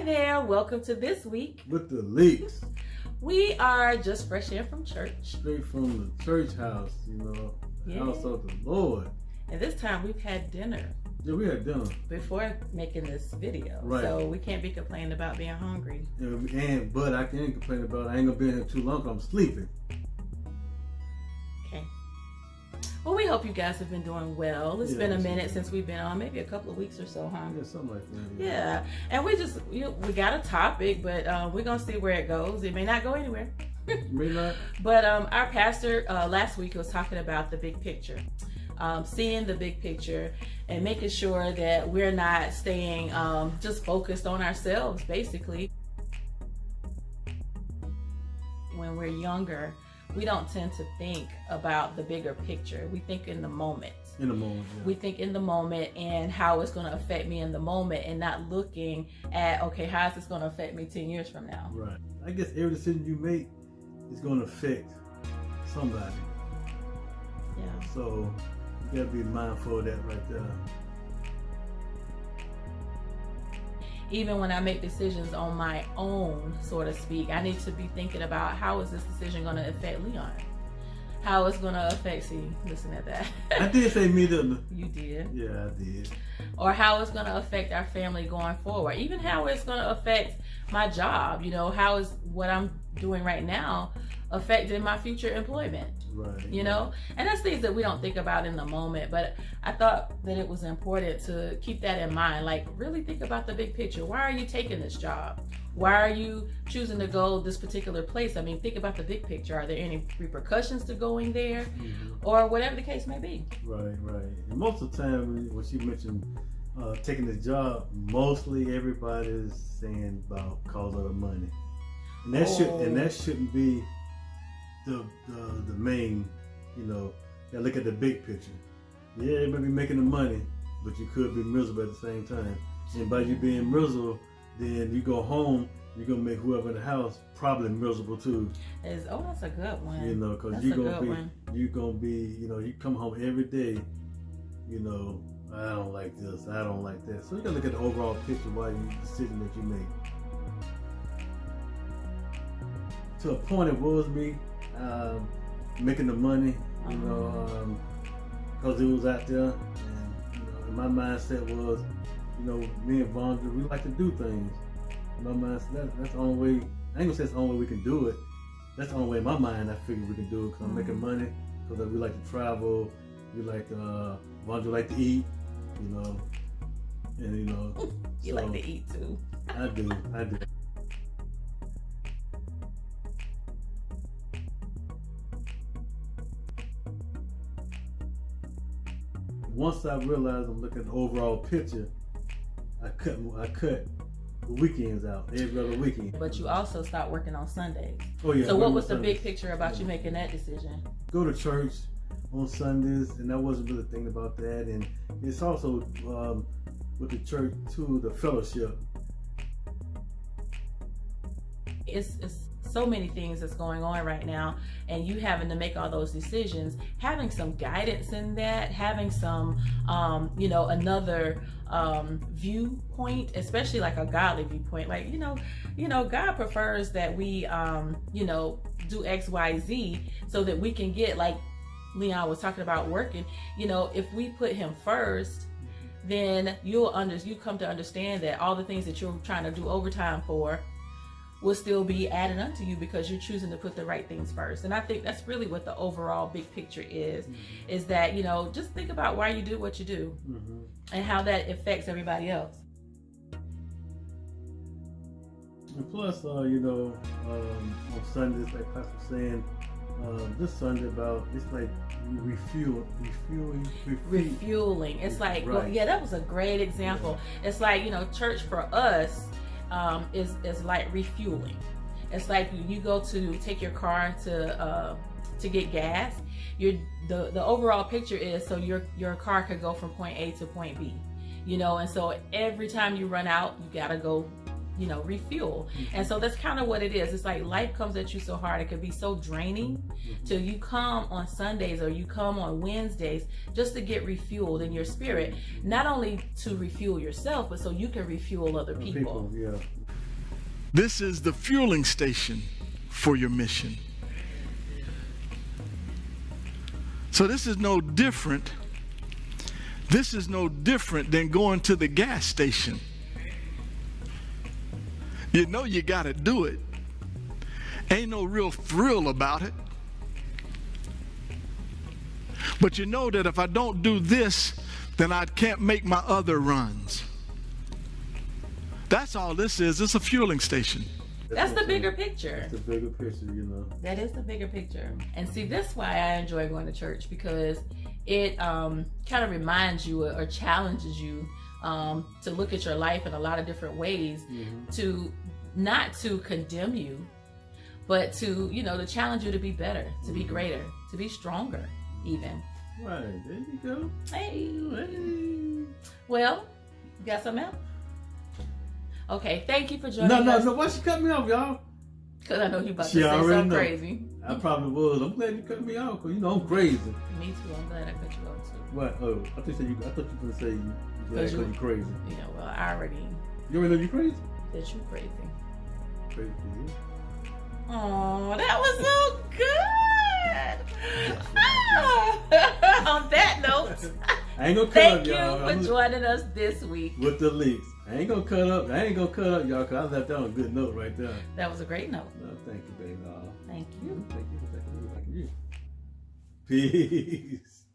there, welcome to This Week with the leaks. We are just fresh in from church. Straight from the church house, the house of the Lord. And this time we've had dinner. Yeah, we had dinner. Before making this video. Right. So we can't be complaining about being hungry. But I can't complain about it. I ain't gonna be in here too long 'cause I'm sleeping. Okay. Well, we hope you guys have been doing well. It's been a minute since we've been on, maybe a couple of weeks or so, huh? Yeah, something like that. Yeah. And we just, we got a topic, but we're going to see where it goes. It may not go anywhere. May not. But our pastor last week was talking about the big picture. Seeing the big picture and making sure that we're not staying just focused on ourselves, basically. When we're younger, we don't tend to think about the bigger picture. We think in the moment. In the moment, yeah. We think in the moment and how it's going to affect me in the moment and not looking at, okay, how is this going to affect me 10 years from now? Right. I guess every decision you make is going to affect somebody. Yeah. So you got to be mindful of that right there. Even when I make decisions on my own, so to speak, I need to be thinking about how is this decision going to affect Leon? How it's going to affect, listen at that. I did say me, didn't I? You did. Yeah, I did. Or how it's going to affect our family going forward. Even how it's going to affect my job. How is what I'm doing right now affecting my future employment? Right. And that's things that we don't think about in the moment, but I thought that it was important to keep that in mind. Like, really think about the big picture. Why are you taking this job? Why are you choosing to go this particular place? I mean, think about the big picture. Are there any repercussions to going there? Or whatever the case may be? Right. And most of the time when she mentioned taking the job, mostly everybody's saying about cause of the money. And that shouldn't be the main, gotta look at the big picture. Yeah, you may be making the money, but you could be miserable at the same time. And by you being miserable, then you go home, you're gonna make whoever in the house probably miserable too. That's a good one. Because you're gonna be, you come home every day, I don't like this, I don't like that. So you gotta look at the overall picture while the decision that you make. To a point, it was me making the money, because it was out there, and my mindset was, me and Vondra, we like to do things. My mindset, that's the only way. I ain't gonna say it's the only way we can do it. That's the only way in my mind I figure we can do it, because I'm making money, because we like to travel, we like to, Vondra like to eat, and You so like to eat too. I do. Once I realized I'm looking at the overall picture, I cut the weekends out, every other weekend. But you also stopped working on Sundays. Oh yeah. So what was the big picture about you making that decision? Go to church on Sundays, and I wasn't really thinking about that. And it's also with the church too, the fellowship. It's so many things that's going on right now, and you having to make all those decisions, having some guidance in that, having some another viewpoint, especially like a godly viewpoint. Like, God prefers that we do XYZ so that we can get, like Leon was talking about, working. If we put him first, then you come to understand that all the things that you're trying to do overtime for will still be added unto you because you're choosing to put the right things first. And I think that's really what the overall big picture is that, just think about why you do what you do and how that affects everybody else. And plus, on Sundays, like Pastor was saying, this Sunday it's like refueling. It's like, right. Well, yeah, that was a great example. Yeah. It's like, church for us, is like refueling. It's like you go to take your car to get gas. The overall picture is so your car could go from point A to point B, and so every time you run out, you gotta go refuel. And so that's kind of what it is. It's like life comes at you so hard. It could be so draining till you come on Sundays or you come on Wednesdays just to get refueled in your spirit. Not only to refuel yourself, but so you can refuel other people. Yeah. This is the fueling station for your mission. So this is no different. This is no different than going to the gas station. You know you got to do it. Ain't no real thrill about it. But you know that if I don't do this, then I can't make my other runs. That's all this is. It's a fueling station. That's the bigger picture. That's the bigger picture, you know. That is the bigger picture. And see, that's why I enjoy going to church, because it kind of reminds you or challenges you to look at your life in a lot of different ways, to not to condemn you, but to, you know, to challenge you to be better, to be greater, to be stronger even. Right, there you go. Hey. Hey. Well, you got something else? Okay, thank you for joining us. No, why she cut me off, y'all? Because I know you about to She say already something know. crazy. I probably was. I'm glad you cut me off, because you know I'm crazy. Me too, I'm glad I cut you off too. What? Oh, I thought you were going to say you glad because you crazy. You know, well, I already You already know you crazy? that you crazy. Crazy for you. Oh, that was so good. On that note, I ain't gonna cut thank up, you y'all. for joining us this week. With the leaks. I ain't gonna cut up, y'all, because I left that on a good note right there. That was a great note. No, thank you, baby. Thank you. Thank you. Peace.